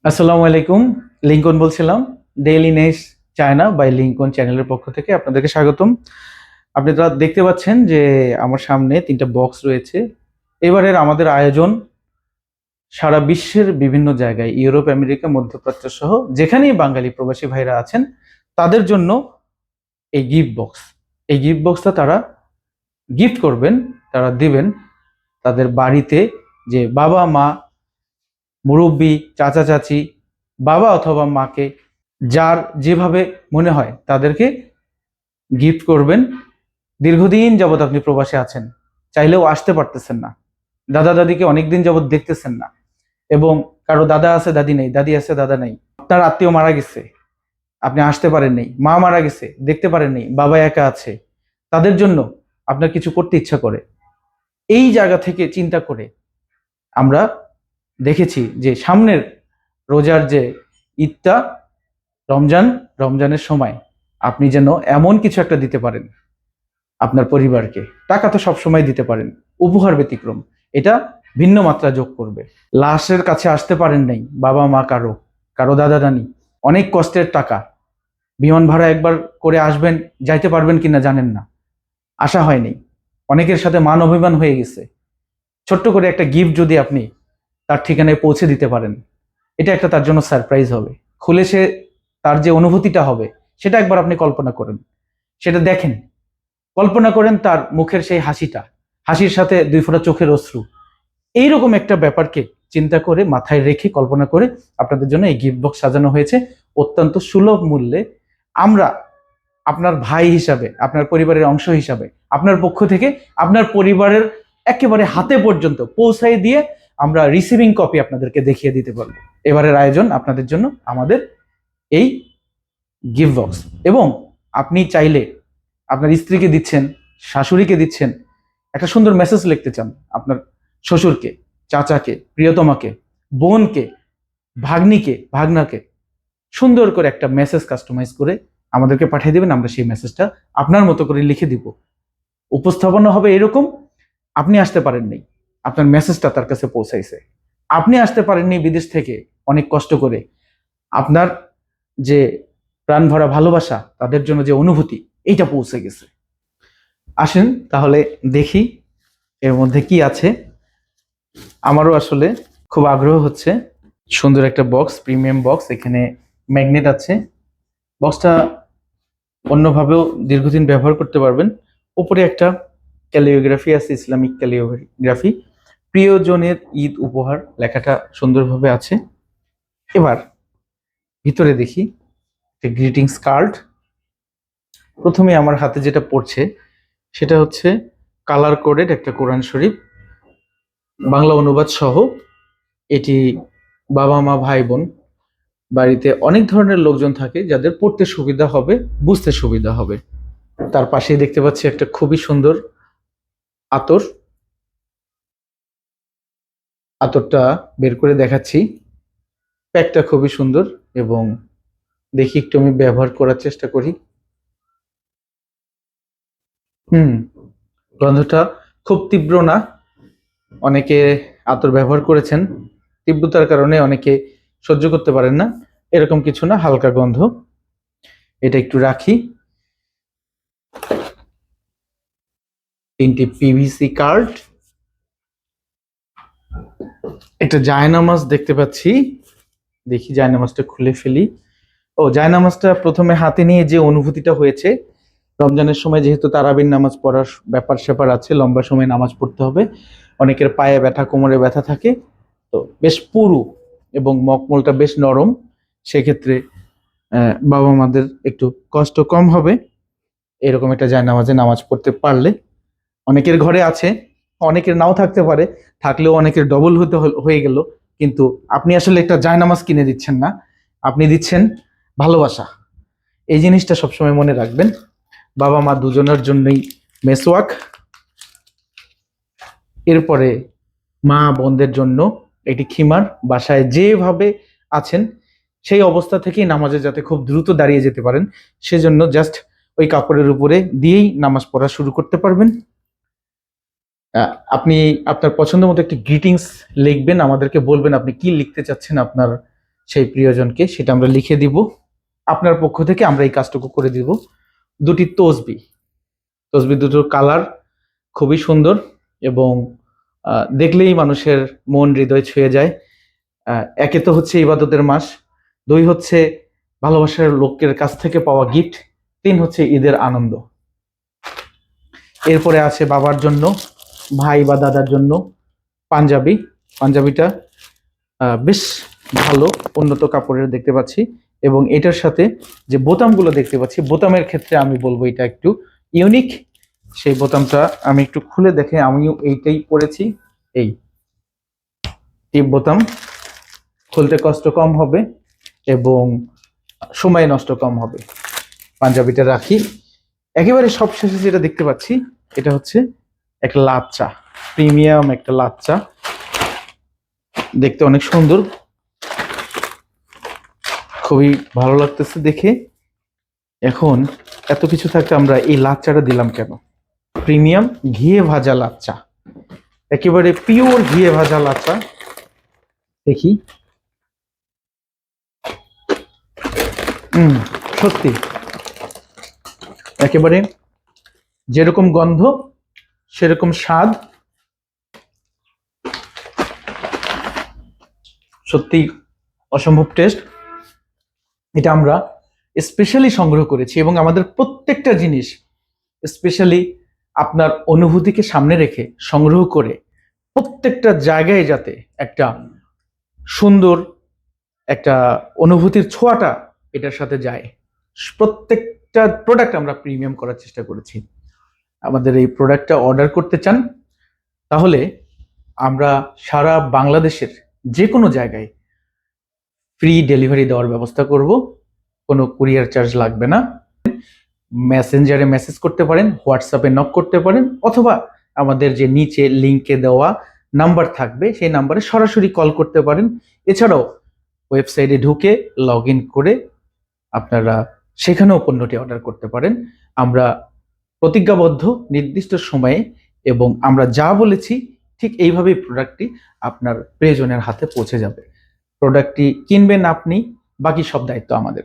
আসসালামু আলাইকুম। লিংকন বলছিলাম। ডেইলি নেস চায়না বাই লিংকন চ্যানেলের পক্ষ থেকে আপনাদেরকে স্বাগতম। আপনি তো দেখতে পাচ্ছেন যে আমার সামনে তিনটা বক্স রয়েছে। এবারের আমাদের আয়োজন সারা বিশ্বের বিভিন্ন জায়গায়, ইউরোপ, আমেরিকা, মধ্যপ্রাচ্য সহ যেখানেই বাঙালি প্রবাসী ভাইরা আছেন তাদের জন্য এই গিফট বক্স। এই গিফট বক্সটা তারা গিফট করবেন, তারা দিবেন তাদের বাড়িতে, যে বাবা মা, মুরব্বি, চাচা চাচি, বাবা অথবা মাকে, যার যেভাবে মনে হয় তাদেরকে গিফট করবেন। দীর্ঘদিন যাবৎ আপনি প্রবাসে আছেন, চাইলেও আসতে পারতেছেন না, দাদা দাদিকে অনেকদিন যাবৎ দেখতেছেন না, এবং কারো দাদা আছে দাদি নেই, দাদি আছে দাদা নেই, আপনার আত্মীয় মারা গেছে, আপনি আসতে পারেন নাই, মা মারা গেছে দেখতে পারেন নাই, বাবা একা আছে, তাদের জন্য আপনার কিছু করতে ইচ্ছা করে। এই জায়গা থেকে চিন্তা করে আমরা দেখেছি যে সামনের রোজার যে ঈদটা, রমজান, রমজানের সময় আপনি যেন এমন কিছু একটা দিতে পারেন আপনার পরিবারকে। টাকা তো সবসময় দিতে পারেন, উপহার ব্যতিক্রম, এটা ভিন্ন মাত্রা যোগ করবে। লাশের কাছে আসতে পারেন নাই বাবা মা, কারো কারো দাদা দানি, অনেক কষ্টের টাকা, বিমান ভাড়া একবার করে আসবেন, যাইতে পারবেন কিনা জানেন না, আশা হয়নি, অনেকের সাথে মান অভিমান হয়ে গেছে। ছোট্ট করে একটা গিফট যদি আপনি তার ঠিকানায় পৌঁছে দিতে পারেন, এটা একটা তার জন্য সারপ্রাইজ হবে। খুলে সে তার যে অনুভূতিটা হবে সেটা একবার আপনি কল্পনা করেন, সেটা দেখেন, কল্পনা করেন তার মুখের সেই হাসিটা, হাসির সাথে দুই ফোঁটা চোখের অশ্রু। এইরকম একটা ব্যাপারকে চিন্তা করে, মাথায় রেখে, কল্পনা করে আপনাদের জন্য এই গিফট বক্স সাজানো হয়েছে অত্যন্ত সুলভ মূল্যে। আমরা আপনার ভাই হিসাবে, আপনার পরিবারের অংশ হিসাবে, আপনার পক্ষ থেকে আপনার পরিবারের একেবারে হাতে পর্যন্ত পৌঁছাই দিয়ে আমরা রিসিভিং কপি আপনাদেরকে দেখিয়ে দিতে পারবো। এবারের আয়োজন আপনাদের জন্য আমাদের এই গিফট বক্স। এবং আপনি চাইলে আপনার স্ত্রীকে দিচ্ছেন, শাশুড়িকে দিচ্ছেন, একটা সুন্দর মেসেজ লিখতে চান আপনার শ্বশুরকে, চাচাকে, প্রিয়তমাকে, বোনকে, ভাগ্নিকে, ভাগনাকে, সুন্দর করে একটা মেসেজ কাস্টমাইজ করে আমাদেরকে পাঠিয়ে দেবেন। আমরা সেই মেসেজটা আপনার মতো করে লিখে দিব। উপস্থাপনা হবে এরকম: আপনি আসতে পারেননি, আপনার মেসেজটা তার কাছে পৌঁছাইছে। আপনি আসতে পারেননি বিদেশ থেকে অনেক কষ্ট করে, আপনার যে প্রাণ ভরা ভালোবাসা, তাদের জন্য যে অনুভূতি, এইটা পৌঁছে গেছে। আসেন তাহলে দেখি এর মধ্যে কি আছে। আমারও আসলে খুব আগ্রহ হচ্ছে। সুন্দর একটা বক্স, প্রিমিয়াম বক্স, এখানে ম্যাগনেট আছে। বক্সটা অন্যভাবেও দীর্ঘদিন ব্যবহার করতে পারবেন। উপরে একটা ক্যালিওগ্রাফি আছে, ইসলামিক ক্যালিওগ্রাফি, প্রিয়জনের ঈদ উপহার লেখাটা সুন্দরভাবে আছে। এবার ভিতরে দেখি একটা গ্রিটিংস কার্ড। প্রথমে আমার হাতে যেটা পড়ছে সেটা হচ্ছে কালার কোডেড একটা কোরআন শরীফ, বাংলা অনুবাদ সহ। এটি বাবা মা, ভাই বোন, বাড়িতে অনেক ধরনের লোকজন থাকে যাদের পড়তে সুবিধা হবে, বুঝতে সুবিধা হবে। তার পাশেই দেখতে পাচ্ছি একটা খুবই সুন্দর আতর। আতরটা বের করে দেখাচ্ছি। প্যাকটা খুবই সুন্দর, এবং দেখি একটু আমি ব্যবহার করার চেষ্টা করি। হুম, গন্ধটা খুব তীব্র না। অনেকে আতর ব্যবহার করেছেন, তীব্রতার কারণে অনেকে সহ্য করতে পারেন না, এরকম কিছু না, হালকা গন্ধ। এটা একটু রাখি। তিনটি পিভিসি কার্ড, একটা জায়নামাজ দেখতে পাচ্ছি। দেখি জায়নামাজটা খুলে ফেলি। ও, জায়নামাজটা প্রথমে হাতে নিয়ে যে অনুভূতিটা হয়েছে, রমজানের সময় যেহেতু তারাবির নামাজ পড়ার ব্যাপার স্যাপার আছে, লম্বা সময় নামাজ পড়তে হবে, অনেকের পায়ে ব্যথা, কোমরে ব্যথা থাকে, তো বেশ পুরু এবং মকমলটা বেশ নরম। সেক্ষেত্রে বাবা মাদের একটু কষ্ট কম হবে এরকম একটা জায়নামাজে নামাজ পড়তে পারলে। অনেকের ঘরে আছে, অনেকের নাও থাকতে পারে, থাকলেও অনেকের ডবল হয়ে গেল। কিন্তু আপনি আসলে একটা জায়নামাজ কিনে দিচ্ছেন না, আপনি দিচ্ছেন ভালোবাসা। এই জিনিসটা সবসময় মনে রাখবেন। বাবা মা দুজনের জন্যই মেসওয়াক। এরপরে মা বোনদের জন্য এটি খিমার। বাসায় যেভাবে আছেন সেই অবস্থা থেকেই নামাজে যাতে খুব দ্রুত দাঁড়িয়ে যেতে পারেন, সেজন্য জাস্ট ওই কাপড়ের উপরে দিয়েই নামাজ পড়া শুরু করতে পারবেন। আপনি আপনার পছন্দ মতো একটি গ্রিটিংস লিখবেন, আমাদেরকে বলবেন আপনি কি লিখতে চাচ্ছেন আপনার সেই প্রিয়জনকে, সেটা আমরা লিখে দিব। আপনার পক্ষ থেকে আমরা এই কাজটুকু করে দিব। দুটি তসবি, দুটোর কালার খুবই সুন্দর এবং দেখলেই মানুষের মন হৃদয় ছুঁয়ে যায়। একে তো হচ্ছে ইবাদতের মাস, 2 হচ্ছে ভালোবাসার লোকের কাছ থেকে পাওয়া গিফট, 3 হচ্ছে ঈদের আনন্দ। এরপরে আছে বাবার জন্য, ভাই বা দাদার জন্য পাঞ্জাবিটা বেশ ভালো উন্নত কাপড়ের দেখতে পাচ্ছি, এবং এটার সাথে যে বোতামগুলো দেখতে পাচ্ছি, বোতামের ক্ষেত্রে আমি বলবো এটা একটু ইউনিক। সেই বোতামটা আমি একটু খুলে দেখে, আমিও এইটাই পরেছি। এই টিপ বোতাম, খুলতে কষ্ট কম হবে এবং সময় নষ্ট কম হবে। পাঞ্জাবিটা রাখি। একেবারে সবশেষে যেটা দেখতে পাচ্ছি, এটা হচ্ছে একটা লাচ্চা, প্রিমিয়াম একটা লাচ্চা, দেখতে অনেক সুন্দর, খুবই ভালো লাগতেছে দেখে। এখন এত কিছু থাকতে আমরা এই লাচ্চাটা দিলাম কেন? প্রিমিয়াম ঘিয়ে ভাজা লাচ্চা, একেবারে পিওর ঘিয়ে ভাজা লাচ্চা। দেখি, সত্যি একেবারে যেরকম গন্ধ সেরকম স্বাদ, সত্যি অসম্ভব টেস্ট। এটা আমরা স্পেশালি সংগ্রহ করেছি এবং আমাদের প্রত্যেকটা জিনিস স্পেশালি আপনার অনুভূতিকে সামনে রেখে সংগ্রহ করে প্রত্যেকটা জায়গায় যাতে একটা সুন্দর একটা অনুভূতির ছোঁয়াটা এটার সাথে যায়, প্রত্যেকটা প্রোডাক্ট আমরা প্রিমিয়াম করার চেষ্টা করেছি। আমাদের এই প্রোডাক্টটা অর্ডার করতে চান তাহলে আমরা সারা বাংলাদেশের যে কোনো জায়গায় ফ্রি ডেলিভারি দেওয়ার ব্যবস্থা করব, কোনো কুরিয়ার চার্জ লাগবে না। মেসেঞ্জারে মেসেজ করতে পারেন, হোয়াটসঅ্যাপে নক করতে পারেন, অথবা আমাদের যে নিচে লিঙ্কে দেওয়া নাম্বার থাকবে সেই নাম্বারে সরাসরি কল করতে পারেন। এছাড়াও ওয়েবসাইটে ঢুকে লগ ইন করে আপনারা সেখানেও পণ্যটি অর্ডার করতে পারেন। আমরা প্রতিজ্ঞাবদ্ধ নির্দিষ্ট সময়ে, এবং আমরা যা বলেছি ঠিক এইভাবেই প্রোডাক্টটি আপনার প্রিয়জনের হাতে পৌঁছে যাবে। প্রোডাক্টটি কিনবেন আপনি, বাকি সব দায়িত্ব আমাদের।